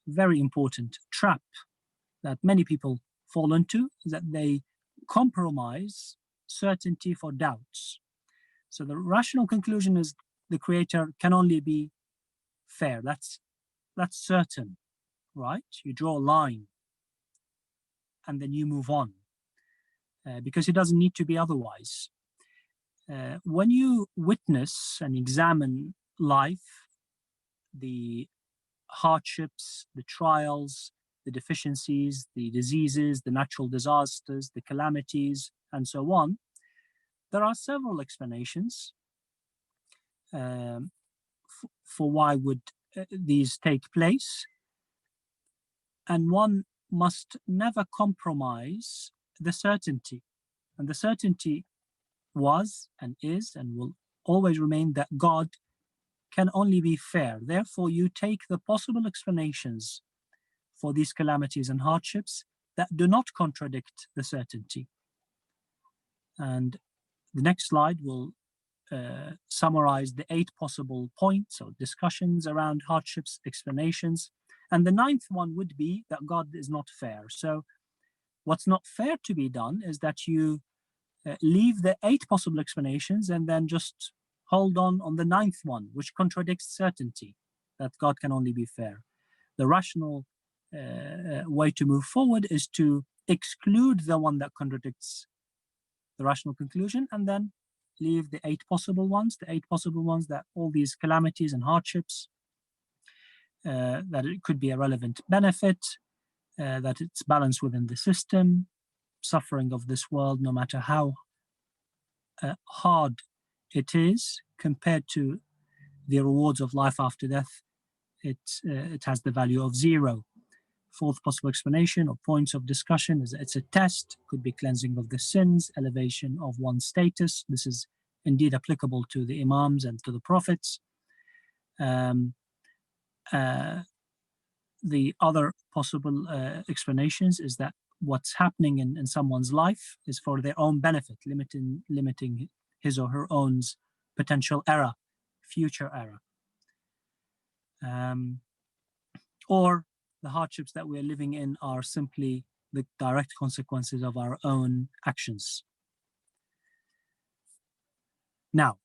very important trap that many people fall into, is that they compromise certainty for doubts. So the rational conclusion is the creator can only be fair. That's certain, right? You draw a line and then you move on because it doesn't need to be otherwise. When you witness and examine life, the hardships, the trials, the deficiencies, the diseases, the natural disasters, the calamities, and so on, there are several explanations for why would these take place. And one must never compromise the certainty. And the certainty was and is and will always remain that God can only be fair. Therefore, you take the possible explanations for these calamities and hardships that do not contradict the certainty. And the next slide will summarize the 8 possible points or discussions around hardships, explanations. And the 9th one would be that God is not fair. So what's not fair to be done is that you leave the 8 possible explanations and then just hold on the 9th one, which contradicts certainty, that God can only be fair. The rational way to move forward is to exclude the one that contradicts the rational conclusion and then leave the 8 possible ones, that all these calamities and hardships, that it could be a relevant benefit, that it's balanced within the system, suffering of this world, no matter how hard it is compared to the rewards of life after death, it has the value of 0. 4th possible explanation or points of discussion is that it's a test, could be cleansing of the sins, elevation of one's status. This is indeed applicable to the imams and to the prophets. The other possible explanations is that what's happening in someone's life is for their own benefit, limiting his or her own potential error, future error. Or the hardships that we're living in are simply the direct consequences of our own actions. Now,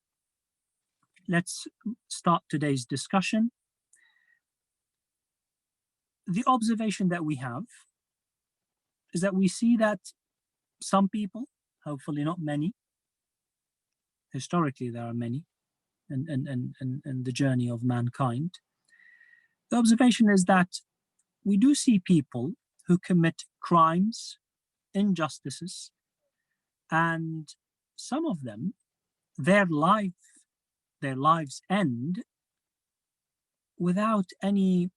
let's start today's discussion. The observation that we have is that we see that some people, hopefully not many, historically there are many in the journey of mankind, the observation is that we do see people who commit crimes, injustices, and some of them, their lives end without any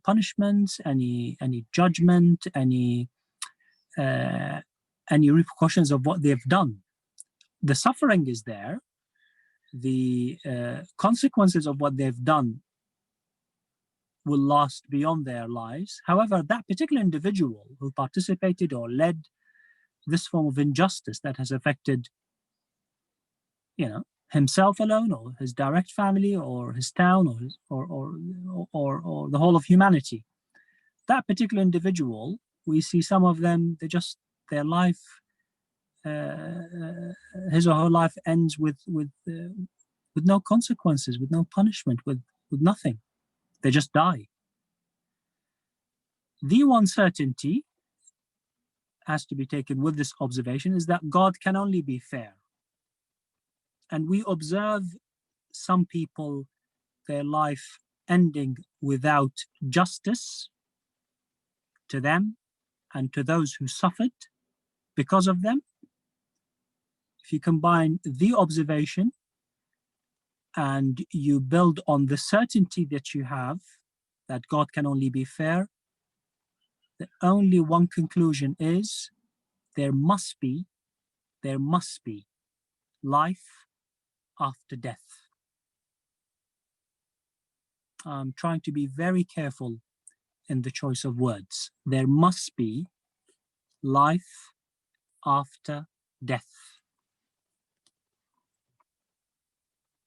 punishments, any judgment, any repercussions of what they've done. The suffering is there. The consequences of what they've done will last beyond their lives. However, that particular individual who participated or led this form of injustice that has affected, himself alone, or his direct family, or his town, or the whole of humanity, that particular individual, we see some of them, their life, his or her life ends with no consequences, with no punishment, with nothing. They just die. The one certainty has to be taken with this observation is that God can only be fair. And we observe some people, their life ending without justice to them and to those who suffered because of them. If you combine the observation and you build on the certainty that you have that God can only be fair, the only one conclusion is there must be life after death. I'm trying to be very careful in the choice of words. There must be life after death.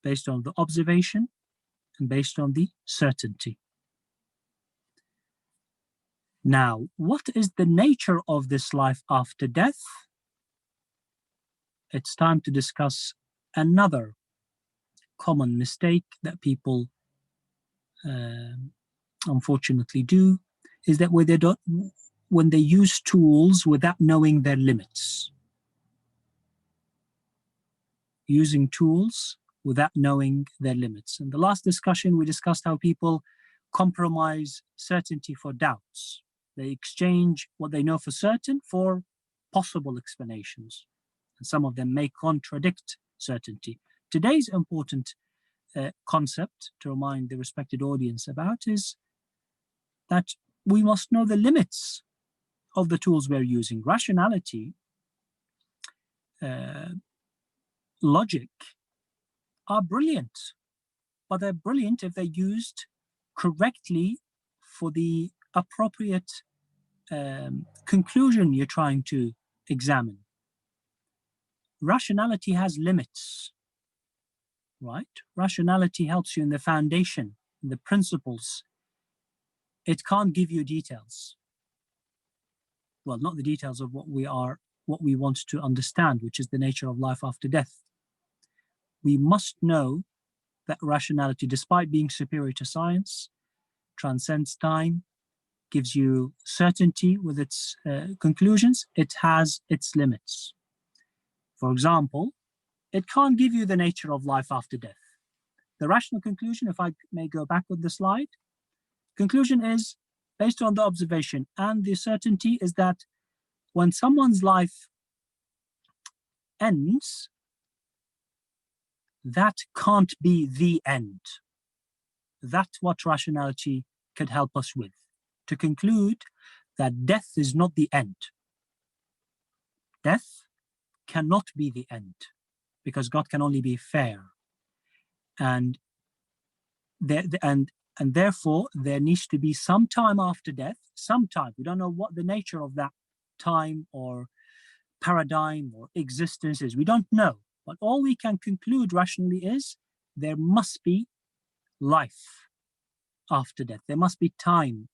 Based on the observation and based on the certainty. Now, what is the nature of this life after death? It's time to discuss another common mistake that people unfortunately do, is that when they use tools without knowing their limits. Using tools without knowing their limits. In the last discussion, we discussed how people compromise certainty for doubts. They exchange what they know for certain for possible explanations. And some of them may contradict certainty. Today's important concept to remind the respected audience about is that we must know the limits of the tools we're using. Rationality, logic are brilliant, but they're brilliant if they're used correctly for the appropriate conclusion you're trying to examine. Rationality has limits, right? Rationality helps you in the foundation, in the principles. It can't give you details. Well, not the details of what we want to understand, which is the nature of life after death. We must know that rationality, despite being superior to science, transcends time, gives you certainty with its conclusions. It has its limits. For example, it can't give you the nature of life after death. The rational conclusion, if I may go back with the slide, conclusion is, based on the observation and the certainty, is that when someone's life ends, that can't be the end. That's what rationality could help us with, to conclude that death is not the end. Death cannot be the end, because God can only be fair. And therefore, there needs to be some time after death, some time. We don't know what the nature of that time or paradigm or existence is. We don't know. But all we can conclude rationally is there must be life after death. There must be time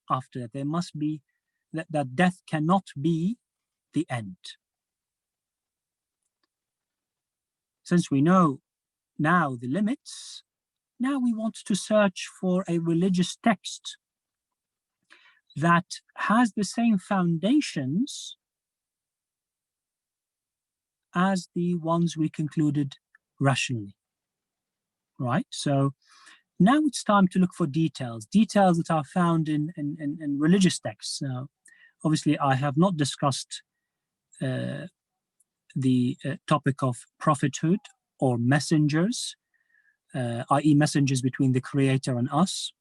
after death. There must be that death cannot be the end. Since we know now the limits, now we want to search for a religious text that has the same foundations as the ones we concluded rationally, right? So now it's time to look for details that are found in religious texts. Now, obviously, I have not discussed the topic of prophethood or messengers, i.e. messengers between the Creator and us.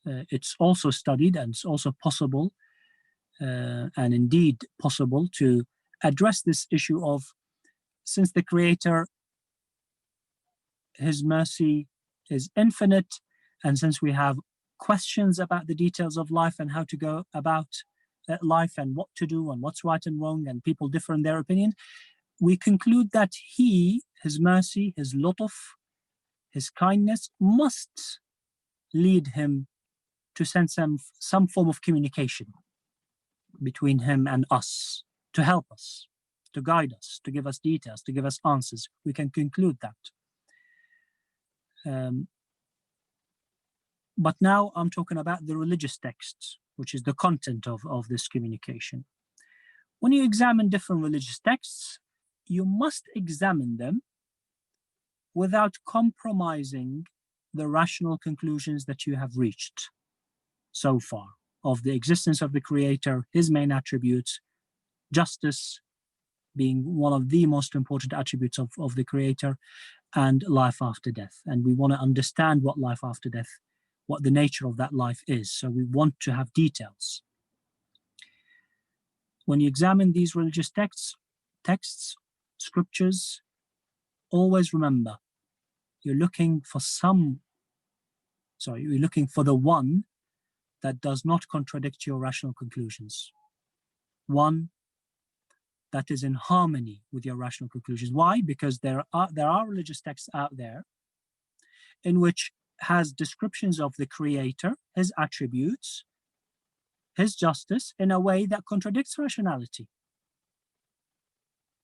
It's also studied, and it's also possible, and indeed possible, to address this issue of, since the Creator, His mercy is infinite, and since we have questions about the details of life and how to go about life and what to do and what's right and wrong, and people differ in their opinion, we conclude that He, His mercy, His lutf, His kindness must lead Him to send some form of communication between Him and us, to help us, to guide us, to give us details, to give us answers. We can conclude that. But now I'm talking about the religious texts, which is the content of this communication. When you examine different religious texts, you must examine them without compromising the rational conclusions that you have reached so far of the existence of the Creator, His main attributes, justice being one of the most important attributes of the Creator, and life after death. And we want to understand what life after death, what the nature of that life is. So we want to have details. When you examine these religious texts, scriptures, always remember, you're looking for the one that does not contradict your rational conclusions. One that is in harmony with your rational conclusions. Why? Because there are religious texts out there in which has descriptions of the Creator, his attributes, his justice, in a way that contradicts rationality.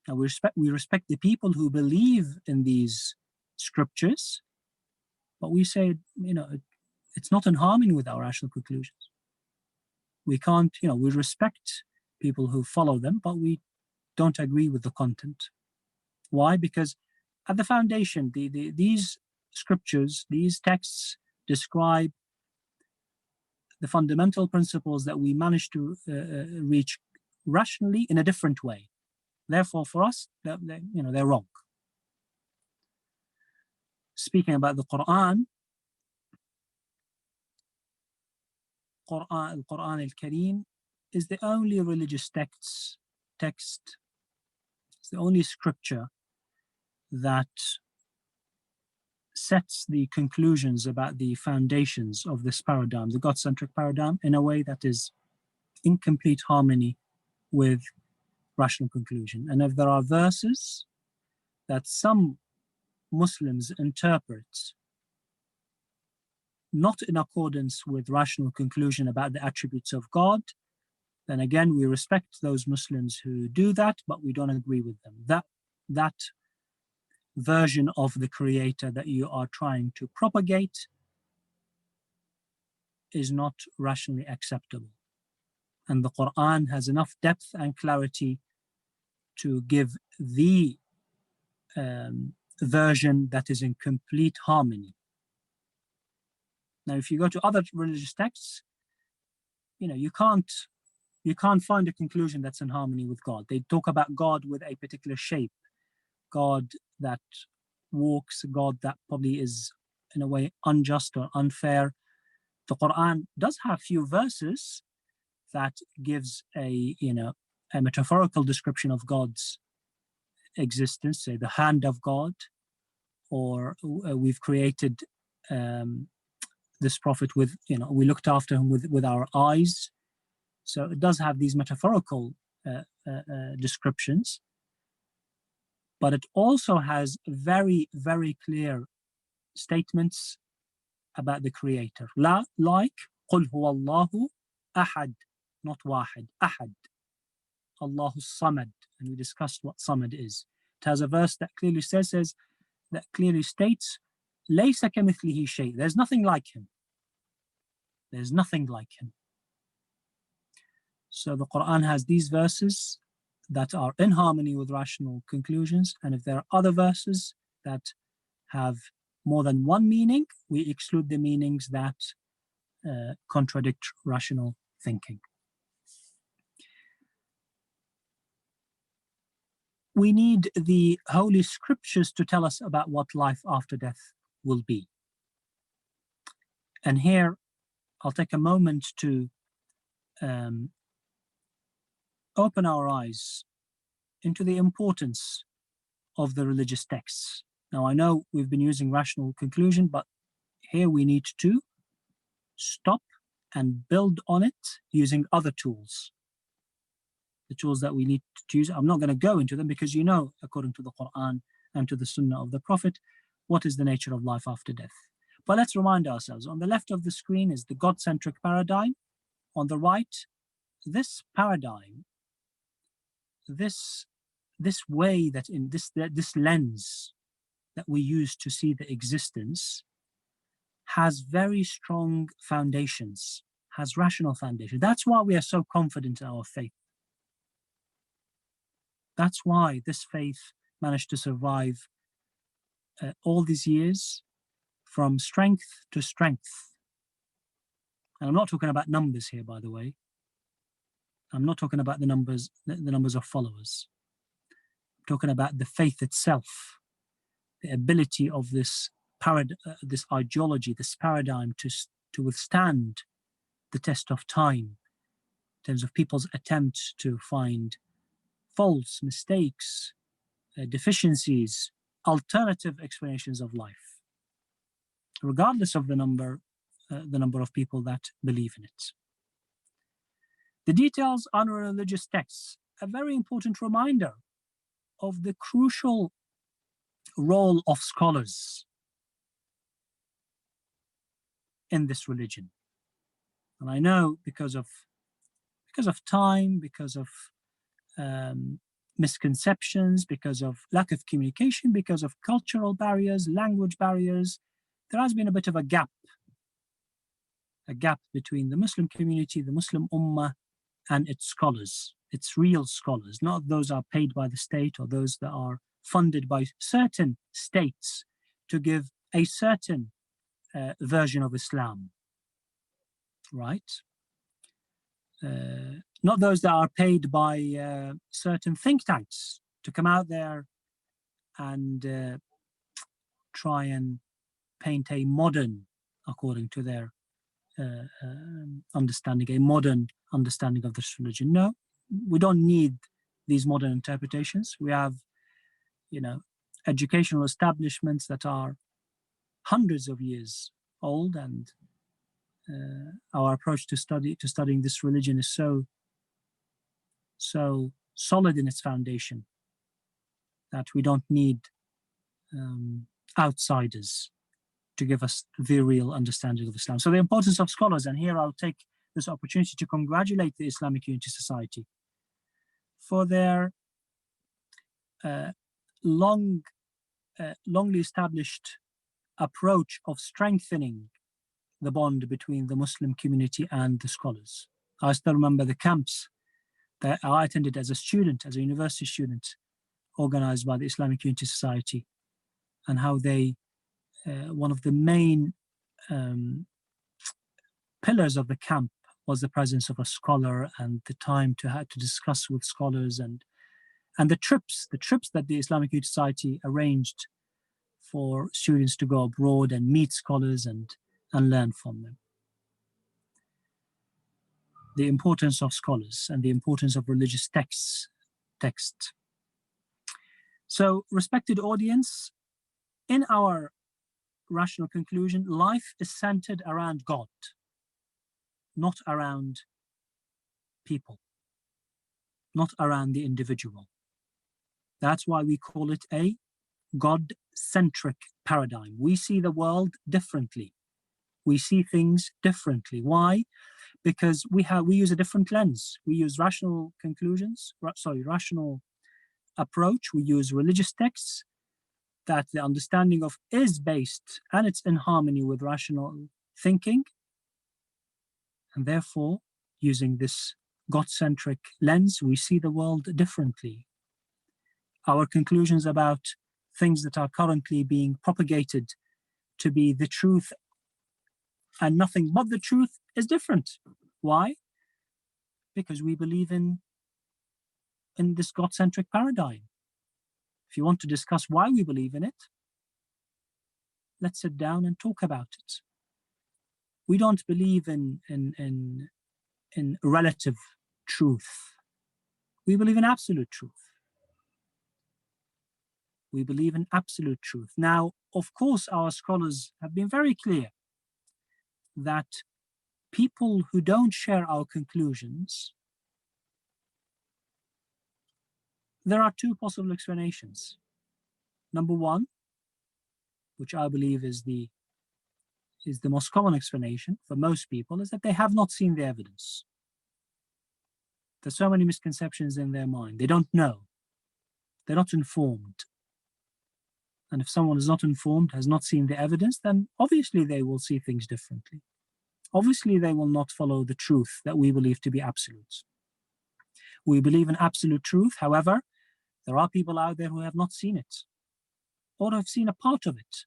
And we respect the people who believe in these scriptures, but we say, it's not in harmony with our rational conclusions. We can't, we respect people who follow them, but we don't agree with the content. Why? Because at the foundation, these scriptures, these texts describe the fundamental principles that we manage to reach rationally in a different way. Therefore, for us, they're wrong. Speaking about the Quran, Al-Quran al-Kareem is the only religious text, it's the only scripture that sets the conclusions about the foundations of this paradigm, the God-centric paradigm, in a way that is in complete harmony with rational conclusion. And if there are verses that some Muslims interpret not in accordance with rational conclusion about the attributes of God, then again, we respect those Muslims who do that, but we don't agree with them. That version of the Creator that you are trying to propagate is not rationally acceptable. And the Quran has enough depth and clarity to give the version that is in complete harmony. Now, if you go to other religious texts, you can't find a conclusion that's in harmony with God. They talk about God with a particular shape, God that walks, God that probably is in a way unjust or unfair. The Quran does have few verses that gives a metaphorical description of God's existence, say the hand of God, or we've created this prophet with, we looked after him with our eyes. So it does have these metaphorical descriptions, but it also has very, very clear statements about the Creator. Like, قُلْ هُوَ اللَّهُ أَحَدٌ, not wahid, أحد. Allahu Samad, and we discussed what Samad is. It has a verse that clearly states, لَيْسَ كَمِثْلِهِ شَيْءٍ. There's nothing like him. There's nothing like him. So the Quran has these verses that are in harmony with rational conclusions, and if there are other verses that have more than one meaning, we exclude the meanings that contradict rational thinking. We need the Holy Scriptures to tell us about what life after death will be. And here, I'll take a moment to open our eyes into the importance of the religious texts. Now, I know we've been using rational conclusion, but here we need to stop and build on it using other tools. The tools that we need to use. I'm not going to go into them because according to the Quran and to the Sunnah of the Prophet, what is the nature of life after death. But let's remind ourselves, on the left of the screen is the God-centric paradigm. On the right, this paradigm, this way that in this lens that we use to see the existence has very strong foundations, has rational foundation. That's why we are so confident in our faith. That's why this faith managed to survive all these years from strength to strength. And I'm not talking about numbers here, by the way. I'm not talking about the numbers of followers. I'm talking about the faith itself, the ability of this ideology, this paradigm to withstand the test of time in terms of people's attempts to find faults, mistakes, deficiencies, alternative explanations of life, regardless of the number of people that believe in it. The details on religious texts, a very important reminder of the crucial role of scholars in this religion. And I know because of time, because of misconceptions, because of lack of communication, because of cultural barriers, language barriers, there has been a bit of a gap between the Muslim community, the Muslim Ummah, and its scholars, its real scholars, not those are paid by the state or those that are funded by certain states to give a certain version of Islam, right? Not those that are paid by certain think tanks to come out there and try and paint a modern, according to their understanding, a modern understanding of this religion. No, we don't need these modern interpretations. We have, educational establishments that are hundreds of years old, and our approach to studying this religion is so solid in its foundation that we don't need outsiders to give us the real understanding of Islam. So the importance of scholars, and here I'll take this opportunity to congratulate the Islamic Unity Society for their longly established approach of strengthening the bond between the Muslim community and the scholars. I still remember the camps that I attended as a student, as a university student, organized by the Islamic Unity Society, and how they, one of the main pillars of the camp was the presence of a scholar and the time to discuss with scholars, and the trips that the Islamic Unity Society arranged for students to go abroad and meet scholars and learn from them. The importance of scholars and the importance of religious texts. So, respected audience, in our rational conclusion, life is centered around God, not around people, not around the individual. That's why we call it a God-centric paradigm. We see the world differently. We see things differently. Why? Because we use a different lens. We use rational approach. We use religious texts that the understanding of is based and it's in harmony with rational thinking. And therefore, using this God-centric lens, we see the world differently. Our conclusions about things that are currently being propagated to be the truth and nothing but the truth is different. Why? Because we believe in this God-centric paradigm. If you want to discuss why we believe in it, let's sit down and talk about it. We don't believe in relative truth. We believe in absolute truth. We believe in absolute truth. Now, of course, our scholars have been very clear that people who don't share our conclusions, there are two possible explanations. Number one, which I believe is the most common explanation for most people, is that they have not seen the evidence. There's so many misconceptions in their mind. They don't know. They're not informed. And if someone is not informed, has not seen the evidence, then obviously they will see things differently. Obviously they will not follow the truth that we believe to be absolute. We believe in absolute truth. However, there are people out there who have not seen it, or have seen a part of it,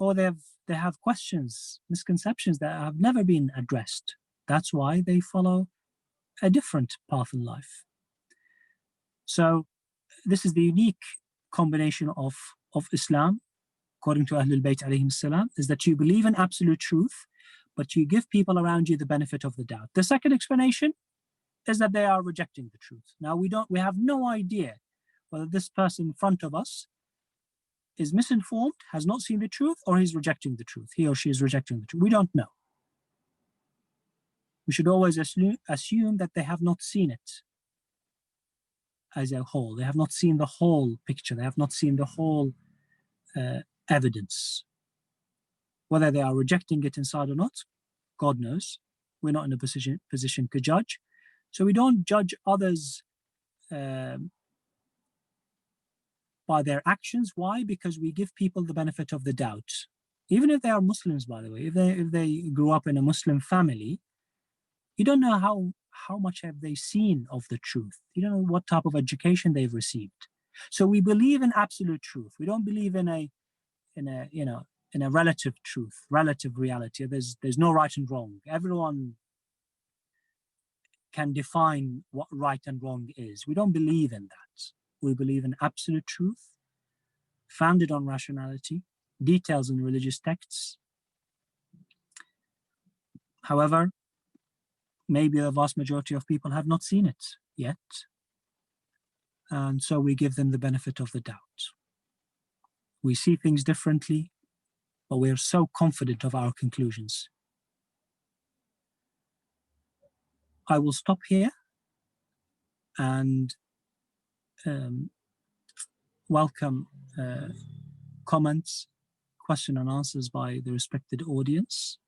or they have questions, misconceptions that have never been addressed. That's why they follow a different path in life. So this is the unique combination of Islam, according to AhlulBayt alayhim salam, is that you believe in absolute truth, but you give people around you the benefit of the doubt. The second explanation is that they are rejecting the truth. Now we have no idea whether this person in front of us is misinformed, has not seen the truth, or he's rejecting the truth. He or she is rejecting the truth. We don't know. We should always assume that they have not seen it as a whole. They have not seen the whole picture. They have not seen the whole evidence. Whether they are rejecting it inside or not, God knows. We're not in a position to judge. So we don't judge others by their actions. Why? Because we give people the benefit of the doubt. Even if they are Muslims, by the way, if they grew up in a Muslim family, you don't know how much have they seen of the truth. You don't know what type of education they've received. So we believe in absolute truth. We don't believe in a relative truth, relative reality. There's no right and wrong. Everyone can define what right and wrong is. We don't believe in that. We believe in absolute truth, founded on rationality, details in religious texts. However, maybe the vast majority of people have not seen it yet. And so we give them the benefit of the doubt. We see things differently, but we're so confident of our conclusions. I will stop here and welcome comments, question and answers by the respected audience.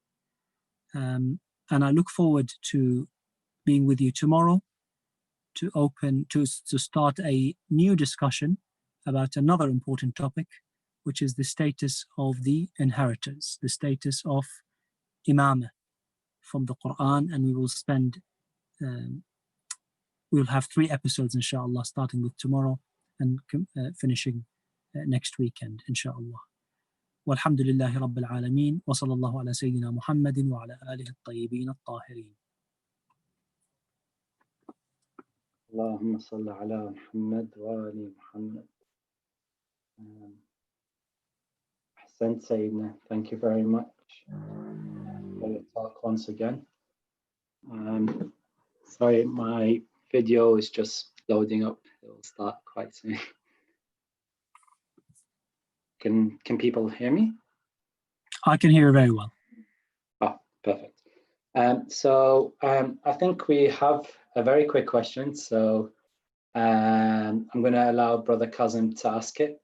And I look forward to being with you tomorrow to start a new discussion about another important topic, which is the status of the inheritors, the status of imamah from the Quran. And we will spend, we'll have 3 episodes, inshallah, starting with tomorrow and finishing next weekend, inshallah. والحمد لله رب العالمين وصلى الله على سيدنا محمد وعلى آله الطيبين الطاهرين. اللهم صل على محمد وآل محمد. Hassan, Sayyidina, thank you very much for your talk once again. Sorry, my video is just loading up. It will start quite soon. Can people hear me? I can hear you very well. Oh, perfect. So I think we have a very quick question. So I'm going to allow Brother Kazim to ask it.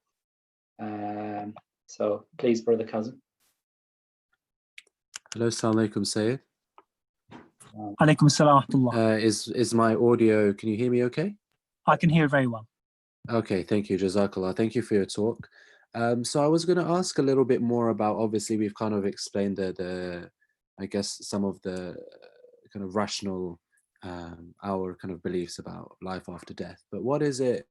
So please, Brother Kazim. Hello, Assalamu alaikum, Sayyid. Alaikum assalam wa rahmatullah. Is my audio, can you hear me okay? I can hear very well. Okay, thank you, Jazakallah. Thank you for your talk. So I was going to ask a little bit more about, obviously we've kind of explained I guess some of the kind of rational, our kind of beliefs about life after death. But what is it,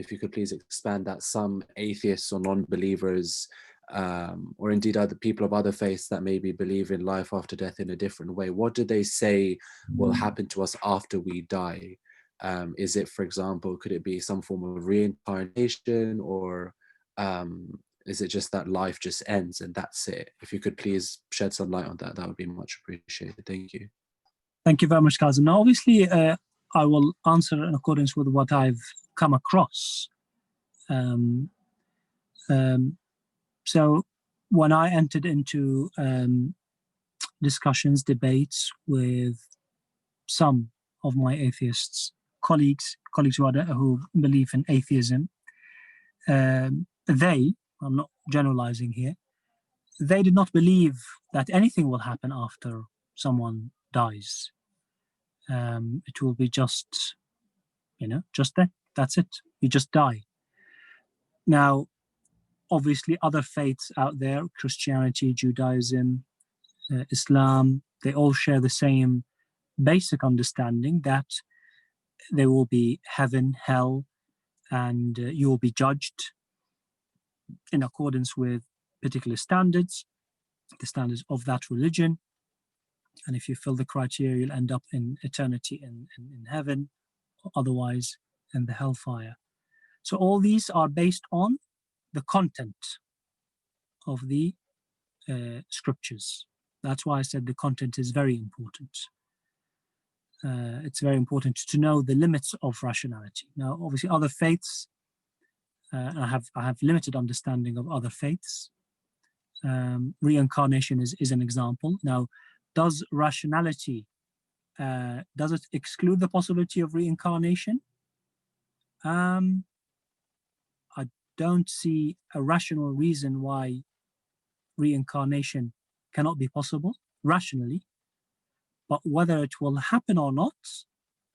if you could please expand that, some atheists or non-believers, or indeed other people of other faiths that maybe believe in life after death in a different way, what do they say will happen to us after we die? Is it, for example, could it be some form of reincarnation, or is it just that life just ends and that's it? If you could please shed some light on that, that would be much appreciated. Thank you. Thank you very much, Kazim. Now, obviously, I will answer in accordance with what I've come across. So when I entered into discussions, debates with some of my atheists, colleagues who believe in atheism, I'm not generalizing here, they did not believe that anything will happen after someone dies. It will be just that. That's it. You just die. Now, obviously, other faiths out there, Christianity, Judaism, Islam, they all share the same basic understanding that there will be heaven, hell, and you will be judged in accordance with particular standards, the standards of that religion. And if you fill the criteria, you'll end up in eternity in heaven, or otherwise in the hellfire. So all these are based on the content of the scriptures. That's why I said the content is very important. It's very important to know the limits of rationality. Now, obviously, other faiths, I have limited understanding of other faiths. Reincarnation is an example. Now, does rationality, does it exclude the possibility of reincarnation? I don't see a rational reason why reincarnation cannot be possible rationally, but whether it will happen or not,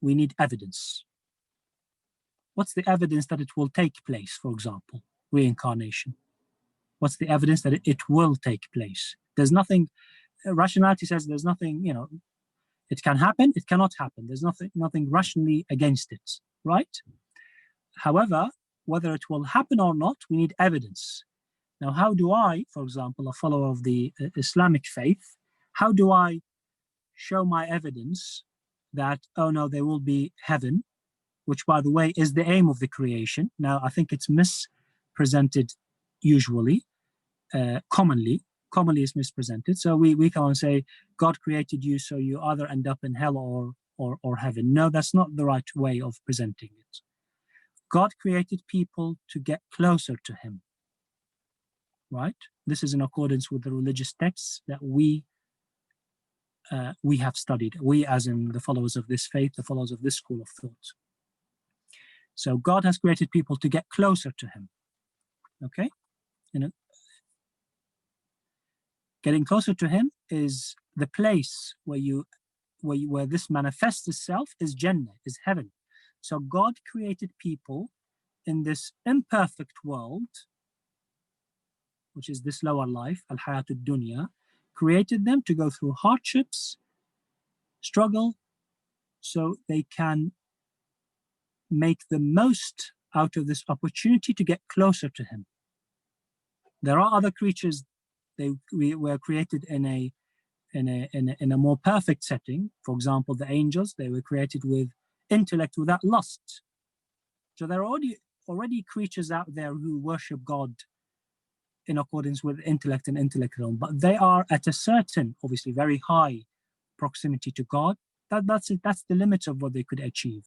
we need evidence. What's the evidence that it will take place, for example, reincarnation? What's the evidence that it will take place? There's nothing, rationality says there's nothing, it can happen, it cannot happen. There's nothing rationally against it, right? However, whether it will happen or not, we need evidence. Now, how do I, for example, a follower of the Islamic faith, how do I show my evidence that, oh no, there will be heaven, which, by the way, is the aim of the creation? Now, I think it's mispresented usually, commonly is mispresented. So we come and say, God created you, so you either end up in hell or heaven. No, that's not the right way of presenting it. God created people to get closer to him, right? This is in accordance with the religious texts that we have studied. We, as in the followers of this faith, the followers of this school of thought. So God has created people to get closer to him. Okay? Getting closer to him is the place where this manifests itself, is Jannah, is heaven. So God created people in this imperfect world, which is this lower life, al-hayatud dunya, created them to go through hardships, struggle, so they can make the most out of this opportunity to get closer to him. There are other creatures, they were created in a more perfect setting. For example, the angels, they were created with intellect without lust. So there are already creatures out there who worship God in accordance with intellect and intellect alone, but they are at a certain, obviously very high proximity to God. That's the limit of what they could achieve.